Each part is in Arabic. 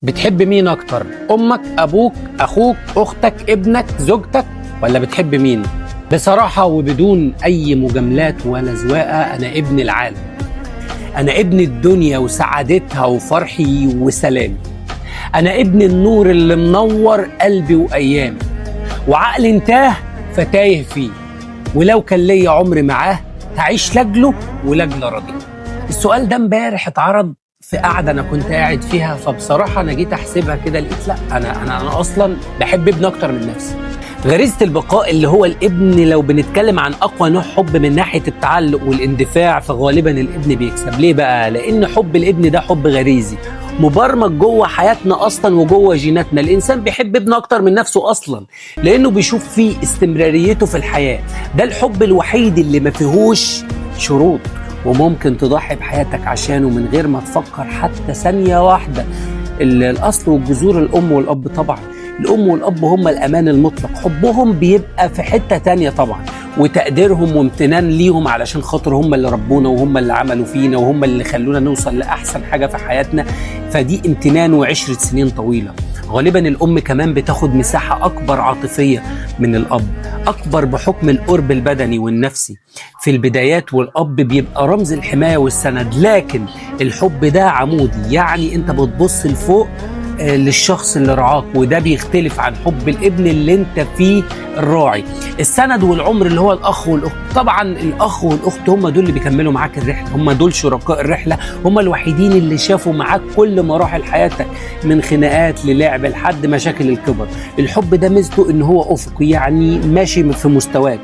بتحب مين اكتر؟ امك، ابوك، اخوك، اختك، ابنك، زوجتك، ولا بتحب مين؟ بصراحة وبدون اي مجاملات ولا زواقة، انا ابن العالم. انا ابن الدنيا وسعادتها وفرحي وسلامي. انا ابن النور اللي منور قلبي وايامي، وعقل انتاه فتايه فيه، ولو كان ليا عمر معاه هعيش لاجله ولاجل راضي. السؤال ده امبارح اتعرض في قعده انا كنت قاعد فيها، فبصراحه انا جيت احسبها كده لقيت لا، انا اصلا بحب ابني اكتر من نفسي. غريزه البقاء اللي هو الابن، لو بنتكلم عن اقوى نوع حب من ناحيه التعلق والاندفاع، فغالبا الابن بيكسب. ليه بقى؟ لان حب الابن ده حب غريزي مبرمج جوه حياتنا اصلا وجوه جيناتنا. الانسان بيحب ابنه اكتر من نفسه اصلا، لانه بيشوف فيه استمراريته في الحياه. ده الحب الوحيد اللي ما فيهوش شروط، وممكن تضحي بحياتك عشانه من غير ما تفكر حتى ثانيه واحده. الاصل والجذور الام والاب طبعا. الام والاب هم الامان المطلق، حبهم بيبقى في حته تانيه طبعا، وتقديرهم وامتنان ليهم علشان خاطر هم اللي ربونا وهم اللي عملوا فينا وهم اللي خلونا نوصل لاحسن حاجه في حياتنا. فدي امتنان وعشره سنين طويله. غالبا الام كمان بتاخد مساحه اكبر عاطفيه من الاب، اكبر بحكم القرب البدني والنفسي في البدايات، والاب بيبقى رمز الحمايه والسند. لكن الحب ده عمودي، يعني انت بتبص لفوق للشخص اللي رعاك، وده بيختلف عن حب الابن اللي انت فيه الراعي. السند والعمر اللي هو الاخ والاخت، طبعا الاخ والاخت هم دول اللي بيكملوا معاك الرحله، هم دول شركاء الرحله، هم الوحيدين اللي شافوا معاك كل مراحل حياتك، من خناقات للعب لحد مشاكل الكبر. الحب ده ميزته ان هو افقي، يعني ماشي في مستواك،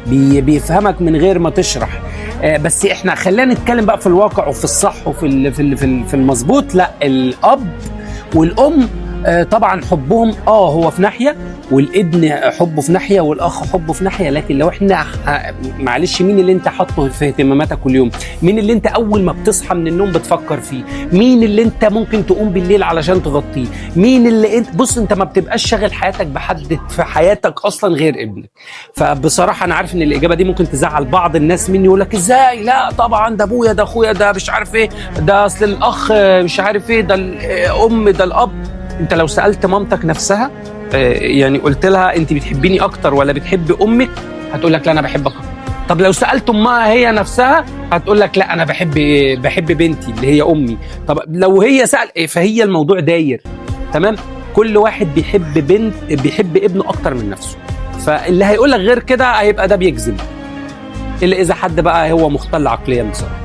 بيفهمك من غير ما تشرح. بس احنا خلينا نتكلم بقى في الواقع وفي الصح وفي في المظبوط. لا، الاب والام طبعا حبهم هو في ناحيه، والابن حبه في ناحيه، والاخ حبه في ناحيه. لكن لو احنا معلش، مين اللي انت حاطه في اهتماماتك كل يوم؟ مين اللي انت اول ما بتصحى من النوم بتفكر فيه؟ مين اللي انت ممكن تقوم بالليل علشان تغطيه؟ مين اللي انت بص، انت ما بتبقاش شاغل حياتك بحد في حياتك اصلا غير ابنك. فبصراحه انا عارف ان الاجابه دي ممكن تزعل بعض الناس مني، يقول لك ازاي؟ لا طبعا، ده ابويا، ده اخويا، ده مش عارف ايه، ده اصل الاخ مش عارف ايه، ده الام، ده الاب. انت لو سالت مامتك نفسها، يعني قلت لها انت بتحبيني اكتر ولا بتحب امك، هتقول لك لا انا بحبك اكتر. طب لو سالت امها هي نفسها، هتقول لك لا انا بحب بنتي اللي هي امي. طب لو هي فهي الموضوع داير تمام. كل واحد بيحب ابنه اكتر من نفسه. فاللي هيقول لك غير كده هيبقى ده بيكذب، الا اذا حد بقى هو مختل عقليا بصراحه.